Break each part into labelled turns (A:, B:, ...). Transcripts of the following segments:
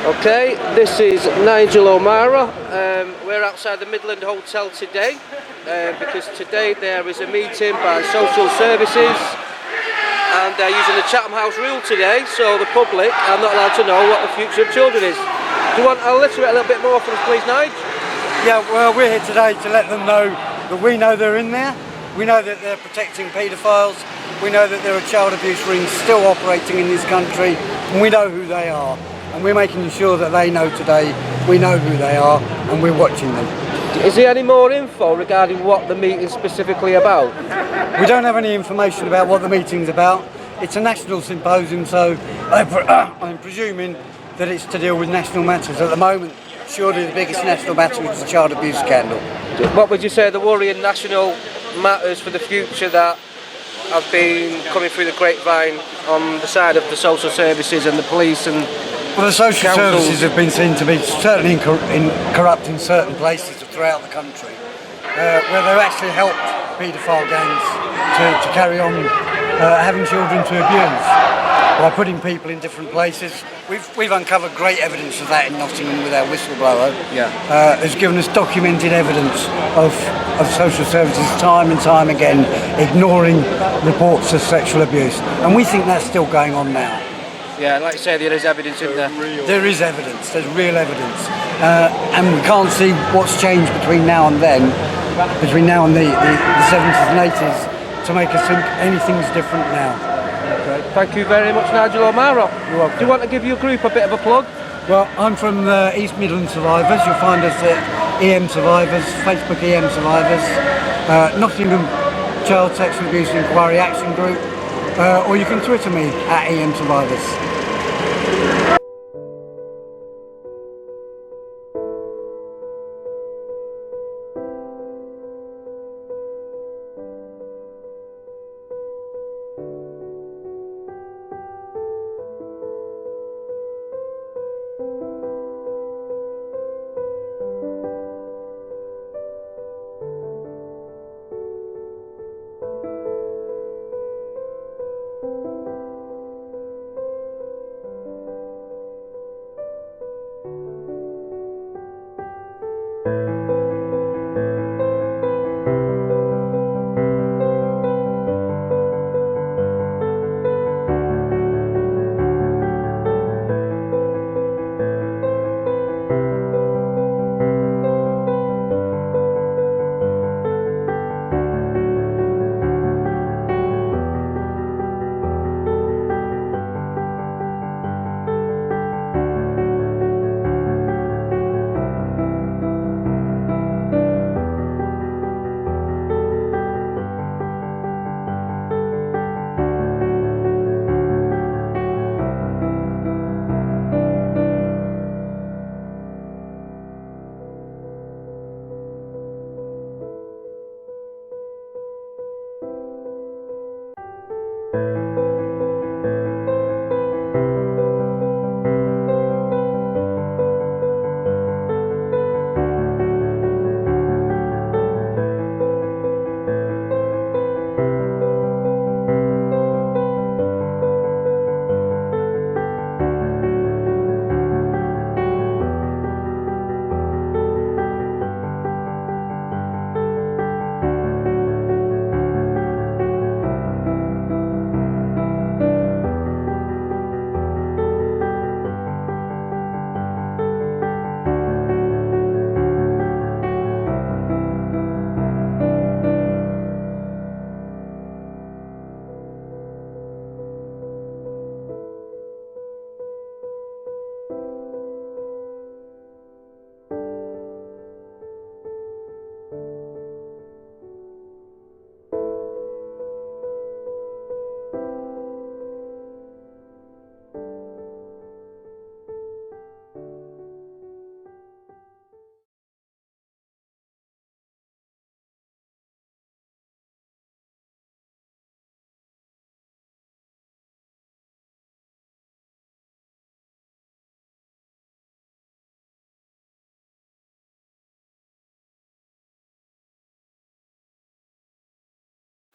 A: Okay, this is Nigel O'Mara. We're outside the Midland Hotel today because today there is a meeting by social services and they're using the Chatham House rule today, so the public are not allowed to know what the future of children is. Do you want to illustrate a little bit more for us, please, Nigel?
B: Yeah, well, we're here today to let them know that we know they're in there. We know that they're protecting paedophiles. We know that there are child abuse rings still operating in this country, and we know who they are. And we're making sure that they know today we know who they are and we're watching them.
A: Is there any more info regarding what the meeting's specifically about?
B: We don't have any information about what the meeting's about. It's a national symposium, so I'm presuming that it's to deal with national matters. At the moment, surely the biggest national matter is the child abuse scandal.
A: What would you say are the worrying national matters for the future that have been coming through the grapevine on the side of the social services and the police and
B: well, the social
A: councils?
B: services have been seen to be certainly corrupt in certain places throughout the country, where they've actually helped paedophile gangs to carry on having children to abuse by putting people in different places. We've uncovered great evidence of that in Nottingham with our whistleblower.
A: Yeah.
B: Has given us documented evidence of social services time and time again ignoring reports of sexual abuse, and we think that's still going on now.
A: Yeah, like you say, there is evidence in there.
B: There is evidence, there's real evidence. And we can't see what's changed between now and then, between now and the 70s and 80s, to make us think anything's different now.
A: Okay. Thank you very much, Nigel O'Mara.
B: You're welcome.
A: Do you want to give your group a bit of a plug?
B: Well, I'm from the East Midland Survivors. You'll find us at EM Survivors, Facebook EM Survivors, Nottingham Child Sexual Abuse Inquiry Action Group, or you can Twitter me at EM Survivors.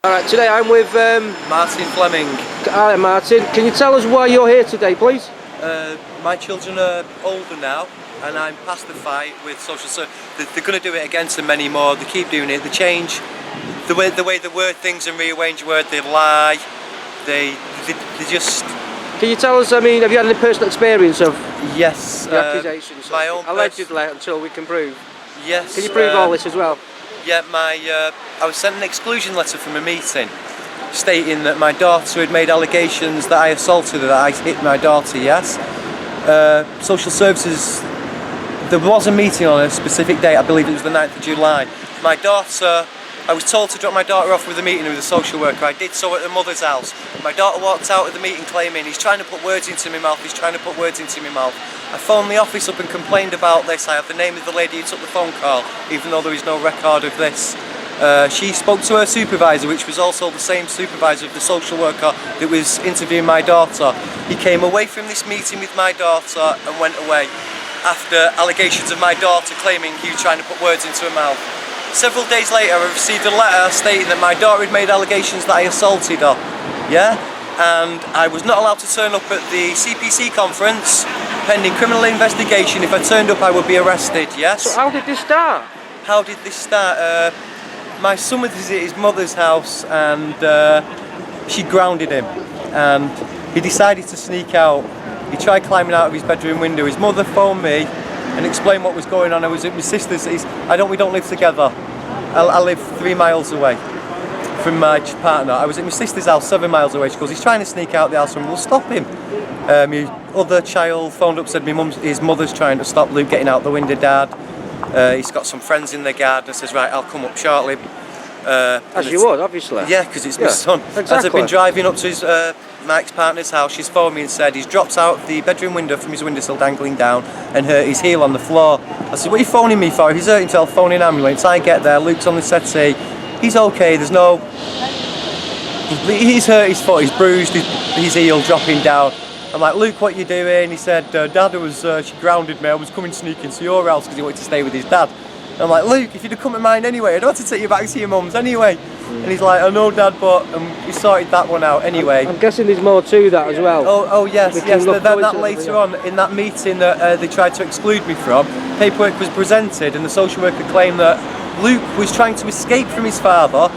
A: Alright, today I'm with
C: Martin Fleming.
A: Alright, Martin, can you tell us why you're here today, please?
C: My children are older now, and I'm past the fight with social service. They're going to do it against them many more. They keep doing it. They change the way they word things and rearrange words. They lie. They just.
A: Can you tell us? I mean, have you had any personal experience of
C: yes
A: the accusations?
C: my own
A: allegedly, until we can prove.
C: Yes.
A: Can you prove all this as well?
C: Yeah, I was sent an exclusion letter from a meeting stating that my daughter had made allegations that I assaulted her, that I hit my daughter, yes. Social services, there was a meeting on a specific date, I believe it was the 9th of July. My daughter, I was told to drop my daughter off with a meeting with a social worker. I did so at her mother's house. My daughter walked out of the meeting claiming, he's trying to put words into my mouth, he's trying to put words into my mouth. I phoned the office up and complained about this. I have the name of the lady who took the phone call, even though there is no record of this. She spoke to her supervisor, which was also the same supervisor of the social worker that was interviewing my daughter. He came away from this meeting with my daughter and went away after allegations of my daughter claiming he was trying to put words into her mouth. Several days later, I received a letter stating that my daughter had made allegations that I assaulted her, yeah? And I was not allowed to turn up at the CPC conference pending criminal investigation. If I turned up, I would be arrested, yes?
A: So how did this start?
C: How did this start? My son was at his mother's house and she grounded him, and he decided to sneak out. He tried climbing out of his bedroom window. His mother phoned me and explained what was going on. I was at my sister's. We don't live together. I live 3 miles away from my partner. I was at my sister's house 7 miles away. She goes, he's trying to sneak out the house and we'll stop him. My other child phoned up, said his mother's trying to stop Luke getting out the window, Dad. He's got some friends in the garden and says, right, I'll come up shortly.
A: As you would, obviously.
C: Yeah, because it's my son.
A: Exactly.
C: As I've been driving up to his my ex-partner's house, she's phoned me and said he's dropped out the bedroom window from his windowsill dangling down and hurt his heel on the floor. I said, what are you phoning me for? If he's hurting, tell phone an ambulance. I get there, Luke's on the settee. He's okay, there's no... He's hurt his foot, he's bruised, his heel dropping down. I'm like, Luke, what you doing? He said, Dad, she grounded me, I was coming sneaking to your house because he wanted to stay with his dad. I'm like, Luke, if you'd have come to mine anyway, I'd want to take you back to your mum's anyway. And he's like, I know, Dad, but we sorted that one out anyway.
A: I'm guessing there's more to that as well.
C: Oh yes. That later on, in that meeting that they tried to exclude me from, paperwork was presented and the social worker claimed that Luke was trying to escape from his father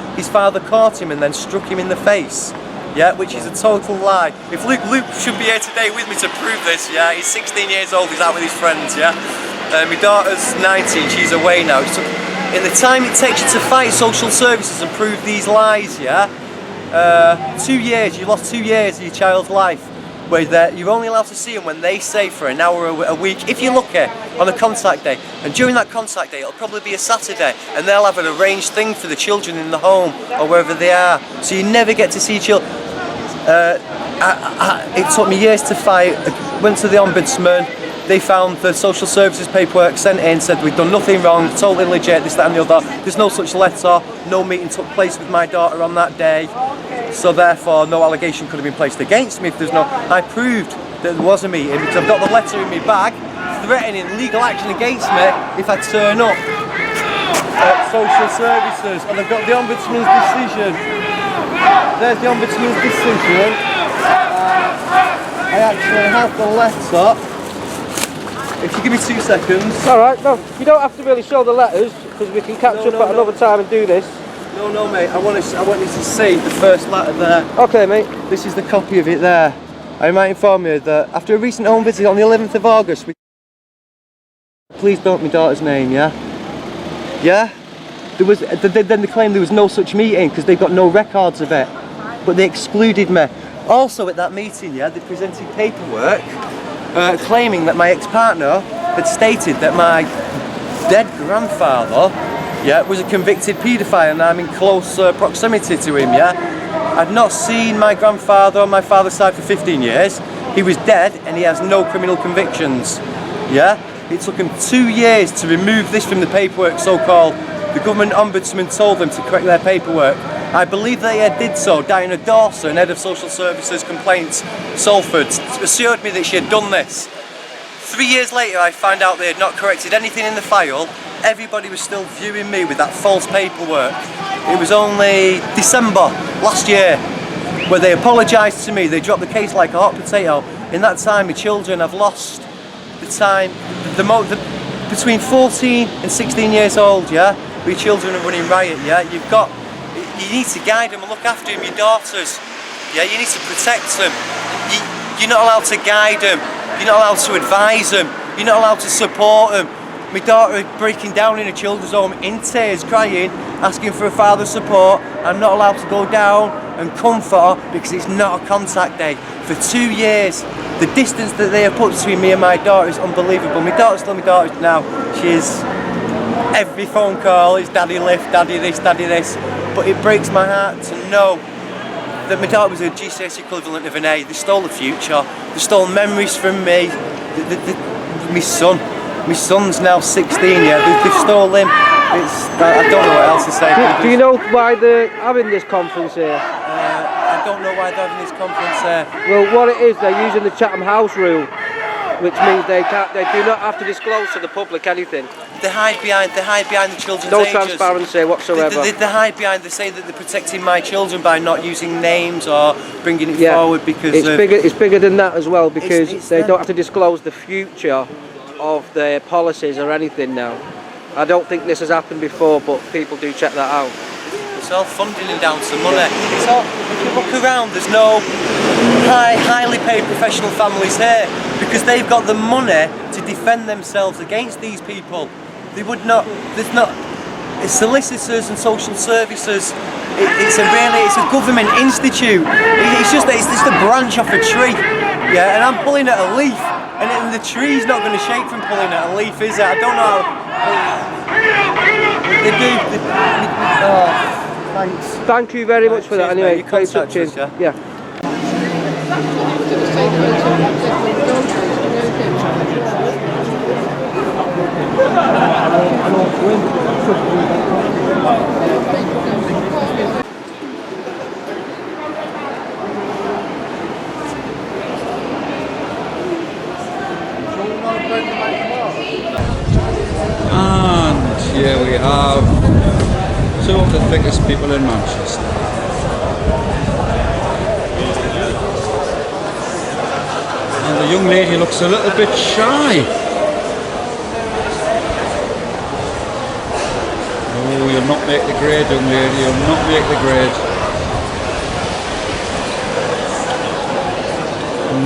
C: caught him and then struck him in the face. Yeah, which is a total lie. If Luke should be here today with me to prove this, yeah, he's 16 years old, he's out with his friends, yeah. My daughter's 19, she's away now. So in the time it takes you to fight social services and prove these lies, yeah, 2 years, you lost 2 years of your child's life, where you're only allowed to see them when they say for an hour a week, if you're lucky, on a contact day. And during that contact day, it'll probably be a Saturday, and they'll have an arranged thing for the children in the home, or wherever they are. So you never get to see children. It took me years to fight. I went to the Ombudsman. They found the social services paperwork sent in, said we'd done nothing wrong, totally legit, this, that and the other. There's no such letter, no meeting took place with my daughter on that day, so therefore no allegation could have been placed against me if there's no... I proved that there was a meeting because I've got the letter in my bag threatening legal action against me if I turn up at social services, and I've got the Ombudsman's decision. There's the Ombudsman's decision. I actually have the letter. If you give me 2 seconds.
A: Alright, no, you don't have to really show the letters because we can catch up at another time and do this.
C: No, mate, I want you to see the first letter there.
A: Okay, mate.
C: This is the copy of it there. I might inform you that after a recent home visit on the 11th of August, please don't my daughter's name, yeah? Yeah? Then they claimed there was no such meeting because they've got no records of it. But they excluded me. Also at that meeting, yeah, they presented paperwork claiming that my ex-partner had stated that my dead grandfather, yeah, was a convicted paedophile and I'm in close proximity to him, yeah. I've not seen my grandfather on my father's side for 15 years. He was dead and he has no criminal convictions, yeah. It took him 2 years to remove this from the paperwork, so-called. The government ombudsman told them to correct their paperwork. I believe they did so. Diana Dawson, head of social services complaints, Salford, assured me that she had done this. 3 years later, I found out they had not corrected anything in the file. Everybody was still viewing me with that false paperwork. It was only December last year where they apologised to me. They dropped the case like a hot potato. In that time, my children have lost the time, between 14 and 16 years old, yeah, where your children are running riot, yeah, you need to guide them and look after them, your daughters, yeah, you need to protect them. You're not allowed to guide them, you're not allowed to advise them, you're not allowed to support them. My daughter is breaking down in a children's home in tears, crying, asking for a father's support. I'm not allowed to go down and comfort her because it's not a contact day. For 2 years, the distance that they have put between me and my daughter is unbelievable. My daughter's still my daughter now. She's every phone call is daddy lift, daddy this, daddy this. But it breaks my heart to know that my daughter was a GCSE equivalent of an A. They stole the future. They stole memories from me. My son's now 16, yeah, they've stole him. I don't know what else to say.
A: Do you know why they're having this conference here?
C: I don't know why they're having this conference here.
A: Well, what it is, they're using the Chatham House rule, which means they do not have to disclose to the public anything.
C: They hide behind the children's
A: No
C: ages.
A: transparency whatsoever.
C: They hide behind, they say that they're protecting my children by not using names or bringing it forward because
A: it's bigger than that as well, because they don't have to disclose the future of their policies or anything now. I don't think this has happened before, but people do check that out.
C: It's all funding and down to money. It's all, if you look around, there's no highly paid professional families here because they've got the money to defend themselves against these people. They would not. There's not. It's solicitors and social services. It's a government institute. It's just a branch off a tree. Yeah, and I'm pulling at a leaf. And the tree's not going to shake from pulling at a leaf, is it? I don't know how. They do. Thanks.
A: Thank you very much for that. Anyway, great touching. Yeah.
D: And here we have two of the thickest people in Manchester. And the young lady looks a little bit shy. Oh, you'll not make the grade, young lady, you'll not make the grade.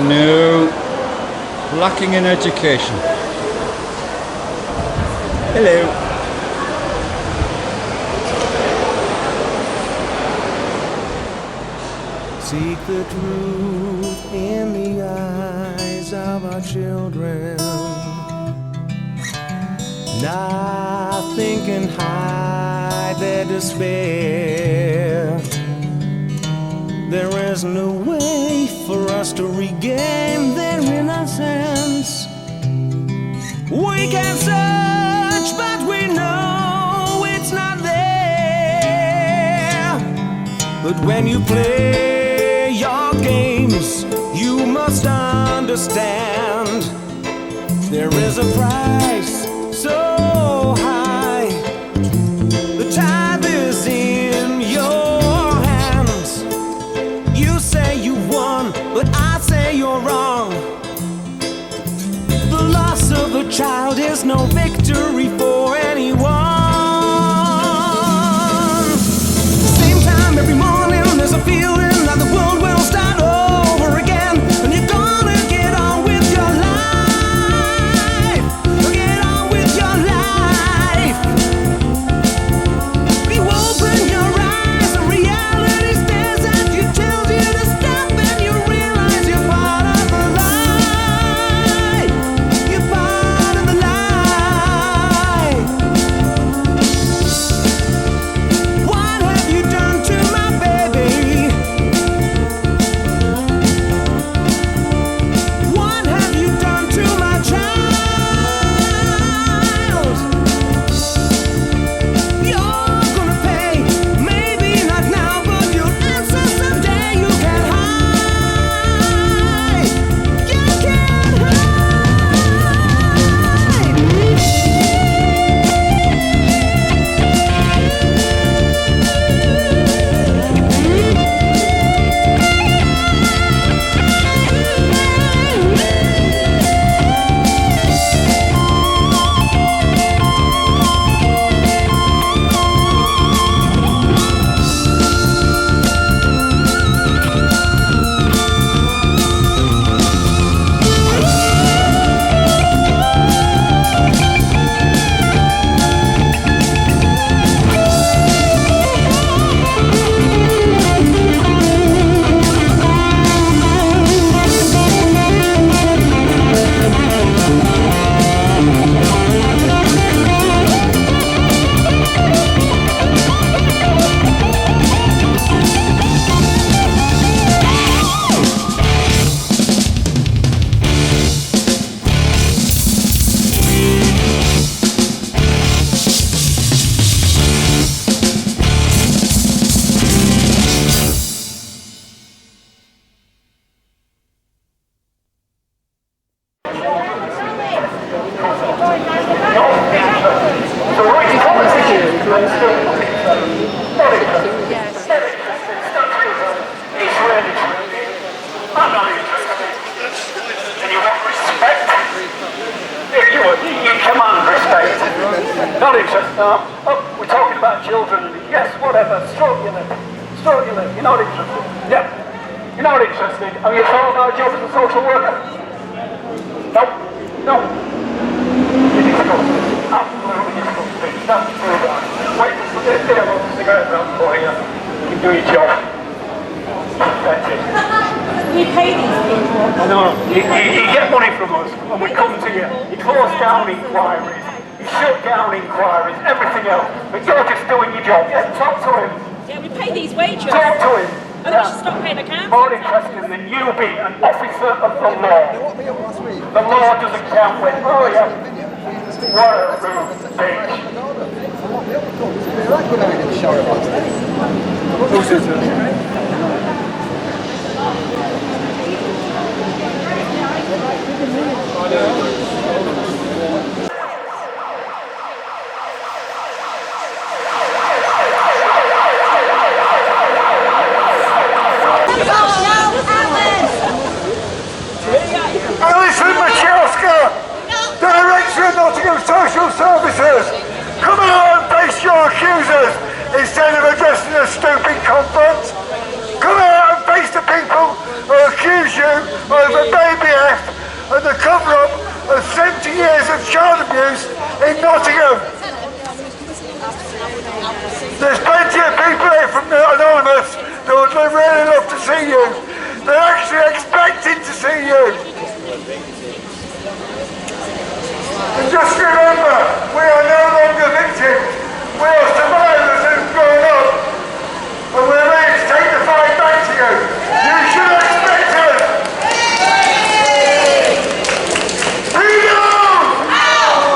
D: No. Lacking in education. Hello.
E: Seek the truth in the eyes of our children. Nothing can hide their despair. There is no way for us to regain their innocence. We can search, but we know it's not there. But when you play your games, you must understand there is a price so high. The tithe is in your hands. You say you won, but I say you're wrong. The loss of a child is no victory for anyone. Same time every morning, there's a feeling that the world will start over again, and you're gonna get on with your life. Get on with your life. You open your eyes, and reality stares at you, tells you to stop, and you realize you're part of the lie. You're part of the lie.
F: not interested. Oh, we're talking about children. Yes, whatever. Stroke your lip. Stroke your lip. You're not interested. Yep. You're not interested. Have you thought about a job as a social worker? No. No. You're disgusting. Absolutely disgusting. That's true. Wait, stay a little cigarette around for you. You can do your job. Pathetic.
G: We pay these people.
F: No, you get money from us and we come to you. You close down inquiries. You shut down inquiries, everything else. But you're just doing your job. Yeah, talk to him.
G: Yeah, we pay these wages.
F: Talk to him.
G: I think we should stop paying accounts.
F: More interesting than you being an officer of the law. The law doesn't count with, oh yeah. What a rude bitch. Alison Michalska, Director of Nottingham Social Services, come out and face your accusers instead of addressing a stupid conference. Come out and face the people who accuse you over baby F and the cover-up of 70 years of child abuse in Nottingham. There's plenty of people here from the Anonymous who would really love to see you. They're actually expecting to see you. And just remember, we are no longer victims. We are survivors who've grown up. And we're ready to take the fight back to you. You should expect us. Pedo!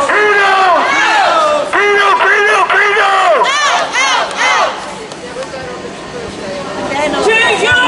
F: Pedo! Pedo, pedo, pedo!
G: To you!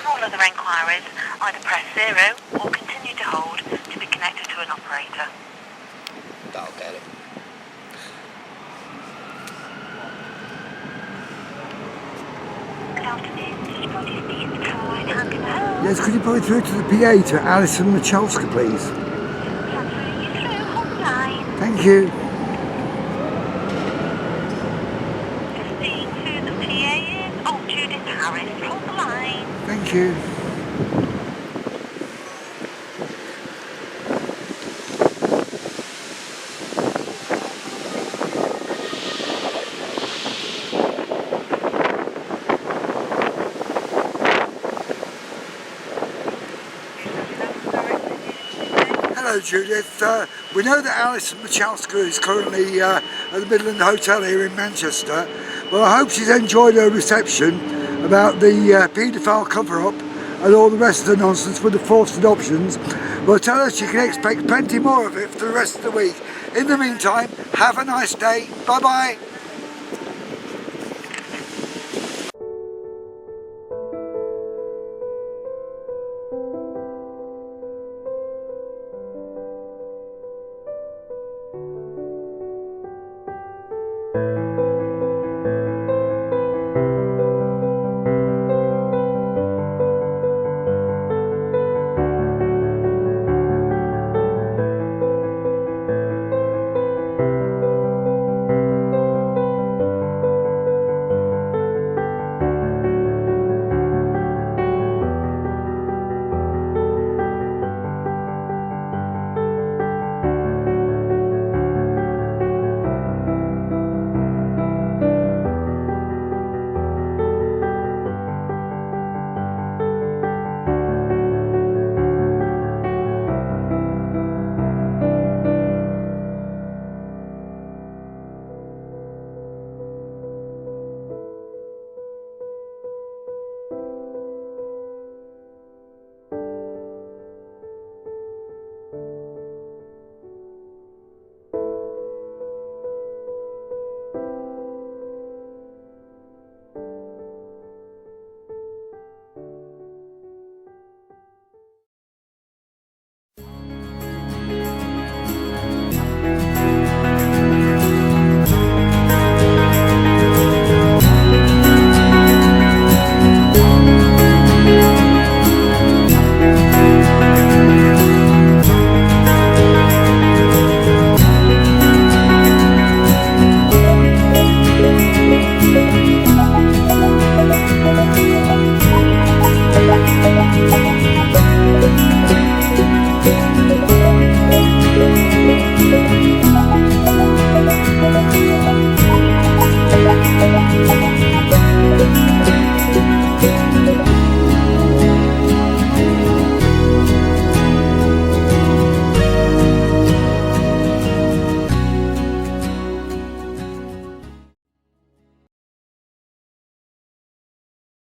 H: For all other enquiries, either press 0 or continue to hold to be connected to an operator.
A: That'll get it.
H: Good afternoon, this is Body Speed Caroline. How can I help?
I: Yes, could you put it through to the PA to Alison Michalska, please?
H: Transferring you through, hold the line.
I: Thank you.
H: Listening to the PA is
I: Thank you. Hello Judith, we know that Alison Michalska is currently at the Midland Hotel here in Manchester. Well, I hope she's enjoyed her reception about the paedophile cover-up and all the rest of the nonsense with the forced adoptions. Well, tell her she can expect plenty more of it for the rest of the week. In the meantime, have a nice day. Bye bye.